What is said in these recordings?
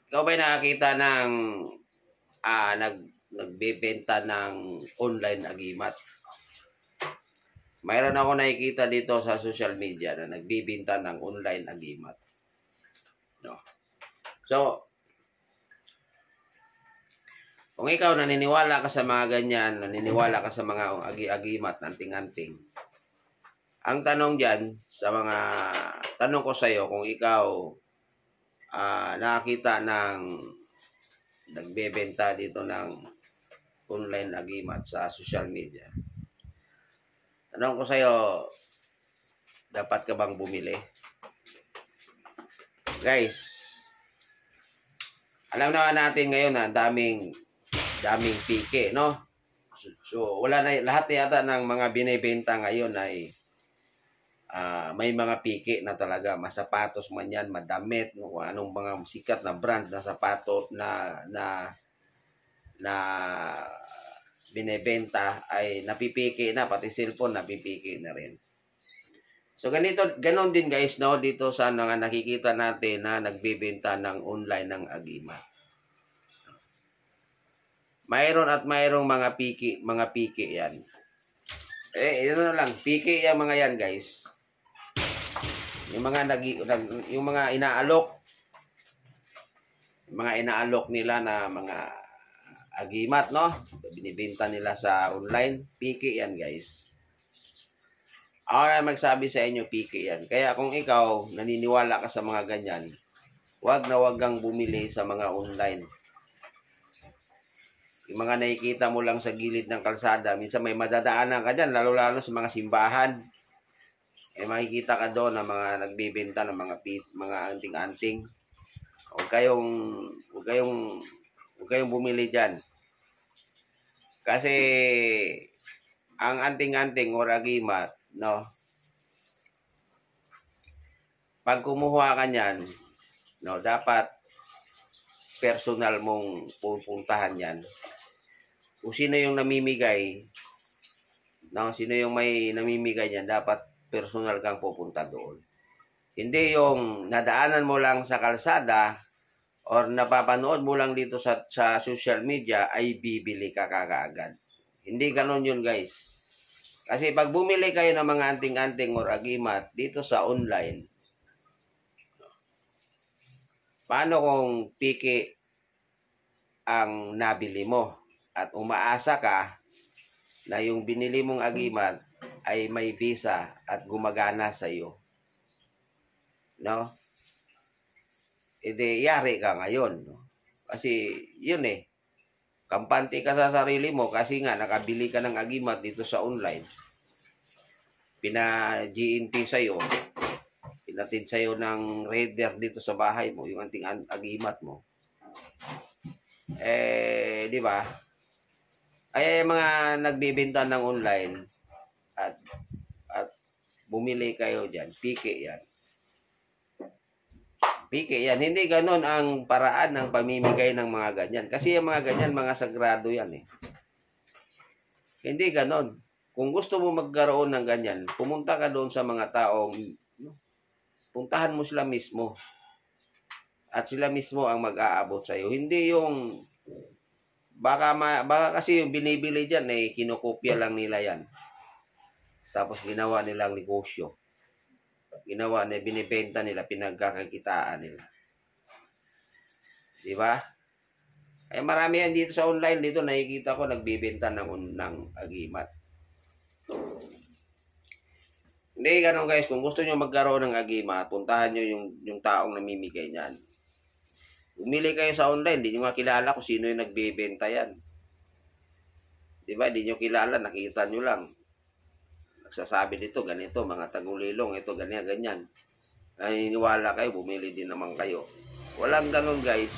Ikaw ba'y nakakita ng nagbebenta ng online agimat? Mayroon ako nakikita dito sa social media na nagbebenta ng online agimat. No. So, kung ikaw naniniwala ka sa mga ganyan, naniniwala ka sa mga agi-agimat, anting-anting, ang tanong dyan, sa mga tanong ko sa iyo, kung ikaw nakakita ng nagbebenta dito ng online agimat sa social media, tanong ko sa iyo, dapat ka bang bumili? Guys, alam naman natin ngayon na daming pike, no? So wala na, lahat yata ng mga binibenta ngayon ay may mga piki na talaga, masapatos man yan, madamit, no? Kung anong mga sikat na brand na sapatos na binebenta ay napipiki na, pati cellphone napipiki na rin. So ganon din guys, no, dito sa mga nakikita natin na nagbebenta ng online ng agimat. Mayroon at mayroong mga piki yan. Yun na lang, piki yan mga yan guys. Yung mga inaalok nila na mga agimat, no? Binibenta nila sa online, piki yan guys. Ako na magsabi sa inyo, piki yan. Kaya kung ikaw naniniwala ka sa mga ganyan, wag kang bumili sa mga online. Yung mga nakikita mo lang sa gilid ng kalsada, minsan may madadaanan ka dyan, lalo-lalo sa mga simbahan. Makikita ka doon na mga nagbebenta ng mga anting-anting. Huwag kayong bumili dyan. Kasi ang anting-anting or agimat, no? Pag kumuha ka niyan, no, dapat personal mong pupuntahan yan. Kung sino yung namimigay, no, sino yung may namimigay niyan, dapat personal kang pupunta doon. Hindi yung nadaanan mo lang sa kalsada or napapanood mo lang dito sa social media ay bibili ka kakaagad. Hindi ganon yun guys. Kasi pag bumili kayo ng mga anting-anting or agimat dito sa online, paano kung piki ang nabili mo at umaasa ka na yung binili mong agimat ay may visa at gumagana sa iyo, no? Yari ka ngayon, no? Kasi yun kampante ka sa sarili mo kasi nga nakabili ka ng agimat dito sa online. Pina-GNT sa'yo, pinatid sa'yo ng raider dito sa bahay mo, yung anting agimat mo. Di ba? Ay mga nagbebenta ng online at bumili kayo diyan, piki yan. Piki yan. Hindi ganon ang paraan ng pamimigay ng mga ganyan. Kasi yung mga ganyan, mga sagrado yan Hindi ganon. Kung gusto mo magkaroon ng ganyan, pumunta ka doon sa mga taong, puntahan mo sila mismo. At sila mismo ang mag-aabot sa'yo. Hindi yung, baka kasi yung binibili dyan, kinokopya lang nila yan. Tapos ginawa nilang negosyo. Binibenta nila, pinagkakakitaan nila. Di ba? Ay marami yan dito sa online, dito nakikita ko nagbibenta ng agimat. Hindi ganun guys, kung gusto nyo magkaroon ng agimat, puntahan nyo yung taong namimigay niyan. Bumili kayo sa online, hindi nyo makilala kung sino yung nagbibenta yan. Di ba? Hindi nyo kilala, nakita nyo lang. Nagsasabi dito, ganito, mga tagulilong, ito, ganyan. Naniniwala kayo, bumili din naman kayo. Walang ganun guys.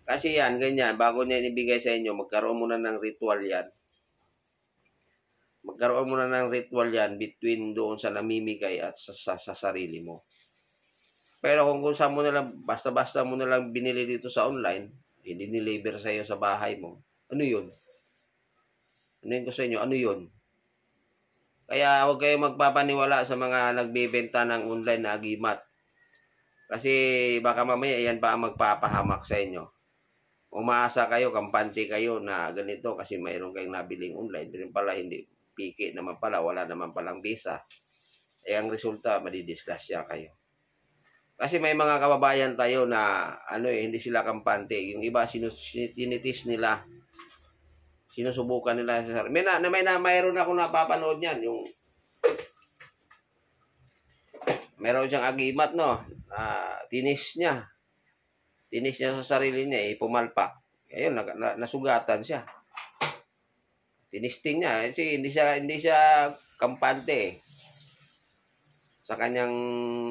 Kasi yan, ganyan, bago niya ibigay sa inyo, magkaroon muna ng ritual yan. Magkaroon muna ng ritual yan between doon sa namimigay at sa sarili mo. Pero kung saan mo na lang, basta-basta mo na lang binili dito sa online, hindi deliver sa iyo sa bahay mo, ano yun? Ano yun ko sa inyo? Ano yun? Kaya huwag kayong magpapaniwala sa mga nagbebenta ng online na agimat. Kasi baka mamaya yan pa ang magpapahamak sa inyo. Umaasa kayo, kampante kayo na ganito kasi mayroon kayong nabiling online. Pero pala hindi, piki naman pala, wala naman palang visa. Ang resulta, madidisgrasya kayo. Kasi may mga kababayan tayo na hindi sila kampante. Yung iba, tinitis nila. Sinusubukan nila sa sarili. Mayroon ako napapanood yan. Meron siyang agimat, no? Tinis niya. Tinis niya sa sarili niya, pumalpak. Ayun, nasugatan siya. Tinisting niya. Kasi hindi siya kampante. Sa kanyang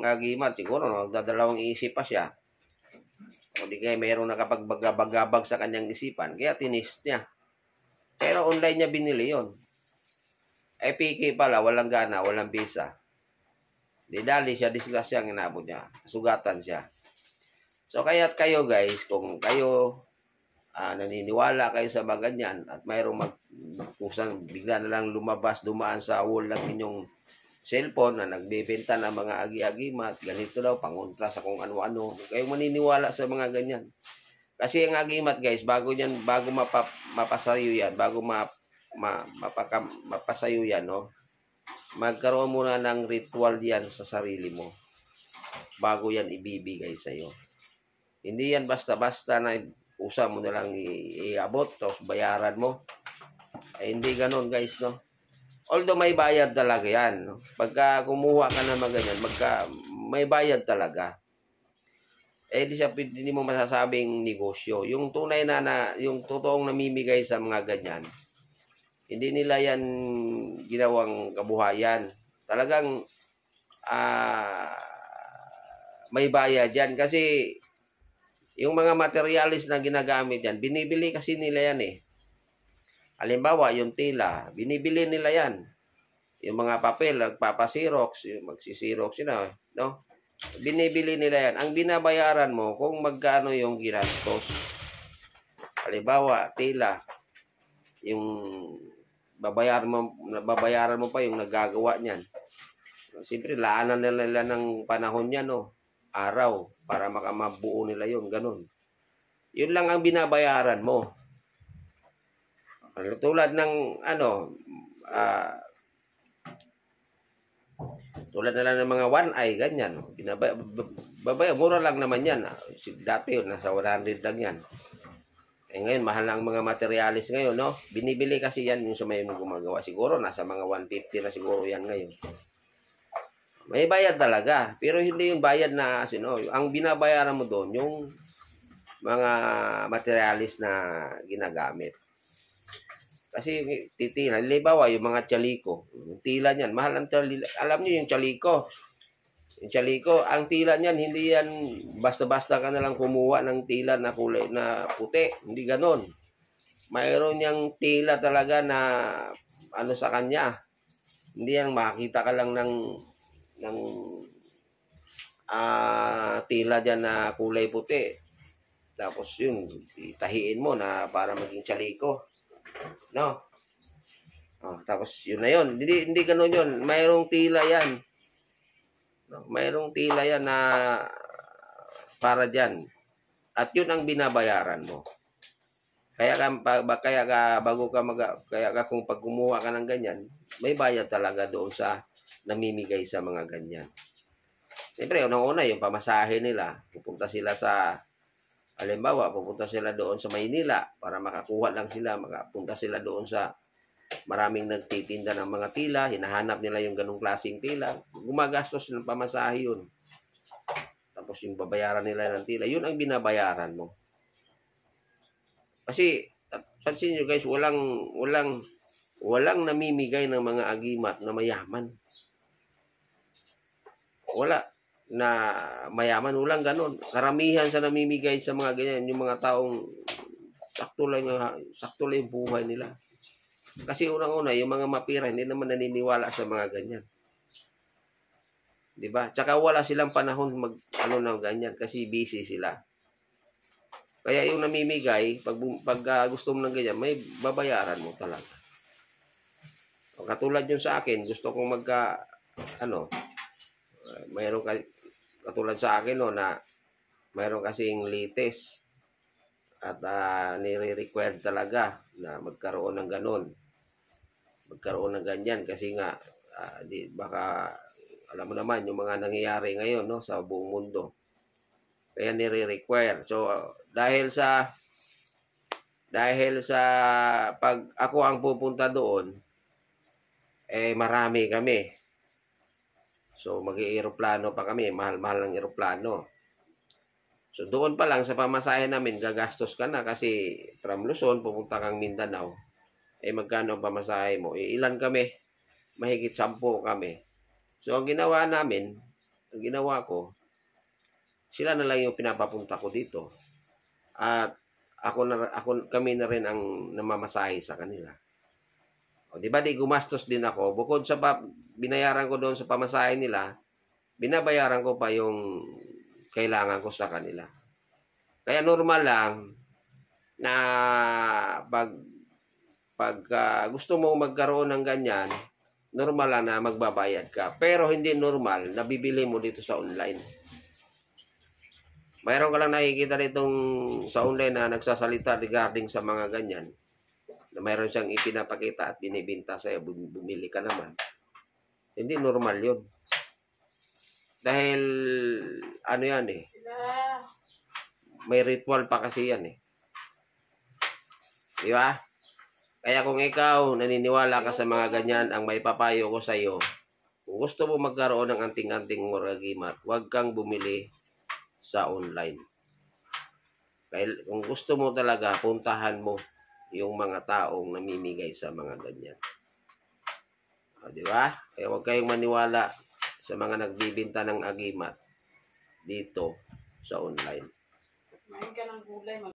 agimat, siguro, nagdadalawang isip pa siya. O di kaya mayroong nakapagbagabag sa kanyang isipan. Kaya tinis niya. Pero online niya binili yon. Piki pala, walang gana, walang visa. Di dali siya, disgrasya ang inabot niya. Sugatan siya. So, kaya't kayo guys, kung kayo naniniwala kayo sa mga ganyan at mayroong kusan bigla na lang lumabas, dumaan sa wall ng inyong cellphone na nagbebenta ng mga agi-agimat, ganito daw, pangontra sa kung ano-ano. Kayong maniniwala sa mga ganyan. Kasi ang agimat guys, bago mapasayo yan, bago mapasayo yan, no? Magkaroon muna ng ritual yan sa sarili mo bago yan ibibigay sa iyo. Hindi yan basta-basta na usa mo na lang iabot tapos bayaran mo. Hindi ganon guys, no? Although may bayad talaga yan, no? Pagka kumuha ka na ganyan, may bayad talaga. Hindi mo masasabing negosyo. Yung tunay yung totoong namimigay sa mga ganyan, hindi nila yan ginawang kabuhayan. Talagang may bayad yan. Kasi yung mga materialis na ginagamit yan, binibili kasi nila yan eh. Halimbawa, yung tila, binibili nila yan. Yung mga papel, nagpapasirox, yung magsisirox sila, no? Binibili nila yan. Ang binabayaran mo, kung magkano yung ginastos. Halimbawa, tila, yung babayaran mo pa yung nagagawa niyan. Siyempre, laanan nila ng panahon niyan, no? Araw, para mabuo nila yun, ganun. Yun lang ang binabayaran mo. Tulad ng, tulad na lang ng mga one eye, ganyan. Mura lang naman yan. Dati, nasa 100 lang yan. Ngayon, mahal ang mga materialis ngayon, no? Binibili kasi yan yung sa may gumagawa. Siguro, nasa mga 150 na siguro yan ngayon. May bayad talaga. Pero hindi yung bayad na, ang binabayaran mo doon, yung mga materialis na ginagamit. Kasi titila, halimbawa yung mga chaliko, yung tila niyan, mahal ang chaliko. Alam niyo yung chaliko. Yung chaliko, ang tila niyan, hindi yan basta-basta ka na lang kumuha ng tila na kulay na puti. Hindi ganon. Mayroon niyang tila talaga na sa kanya. Hindi yan makakita ka lang ng tila dyan na kulay puti. Tapos yun, itahiin mo na para maging chaliko. No? Tapos yun na yun. Hindi ganun yun. Mayroong tila yan. No? Mayroong tila yan na para dyan. At yun ang binabayaran mo. Kaya kung pag kumuha ka ng ganyan, may bayad talaga doon sa namimigay sa mga ganyan. Siyempre, unang-una, yung pamasahe nila. Pupunta sila pupunta sila doon sa Maynila para makakuha lang sila. Makapunta sila doon sa maraming nagtitinda ng mga tila. Hinahanap nila yung ganong klaseng tila. Gumagastos ng pamasahe yun. Tapos yung babayaran nila ng tila, yun ang binabayaran mo. Kasi, pansin nyo guys, walang namimigay ng mga agimat na mayaman. Wala na mayaman, walang ganon. Karamihan sa namimigay sa mga ganyan, yung mga taong sakto lang yung buhay nila. Kasi unang-una, yung mga mapira, hindi naman naniniwala sa mga ganyan. Diba? Tsaka wala silang panahon ng ganyan kasi busy sila. Kaya yung namimigay, pag gusto mo ng ganyan, may babayaran mo talaga. O, katulad yun sa akin, gusto kong mayroon katulad sa akin no, na mayroon kasing latest at nire-require talaga na magkaroon ng ganun. Magkaroon ng ganyan kasi nga baka alam mo naman yung mga nangyayari ngayon no sa buong mundo. Kaya nire-require. So dahil sa pag ako ang pupunta doon, marami kami. So mag-eroplano pa kami, mahal-mahal ng eroplano. So doon pa lang sa pamasahe namin, gagastos ka na kasi from Luzon, pupunta kang Mindanao. Magkano ang pamasahe mo? Ilan kami? Mahigit 10 kami. So ang ginawa ko, sila na lang yung pinapapunta ko dito. At kami na rin ang namamasahe sa kanila. O, di ba di gumastos din ako? Bukod sa binayaran ko doon sa pamasahe nila, binabayaran ko pa yung kailangan ko sa kanila. Kaya normal lang na pag gusto mo magkaroon ng ganyan, normal lang na magbabayad ka. Pero hindi normal na bibili mo dito sa online. Mayroon ka lang nakikita ditong sa online na nagsasalita regarding sa mga ganyan. Na mayroon siyang ipinapakita at binibinta sa'yo, bumili ka naman. Hindi normal yun. Dahil, ano yan may ritual pa kasi yan Di ba? Kaya kung ikaw naniniwala ka sa mga ganyan, ang may papayo ko sa iyo, kung gusto mo magkaroon ng anting-anting muragimat, huwag kang bumili sa online. Kung gusto mo talaga, puntahan mo yung mga taong namimigay sa mga ganyan. Di ba? Kaya huwag kayong maniwala sa mga nagbibinta ng agimat dito sa online.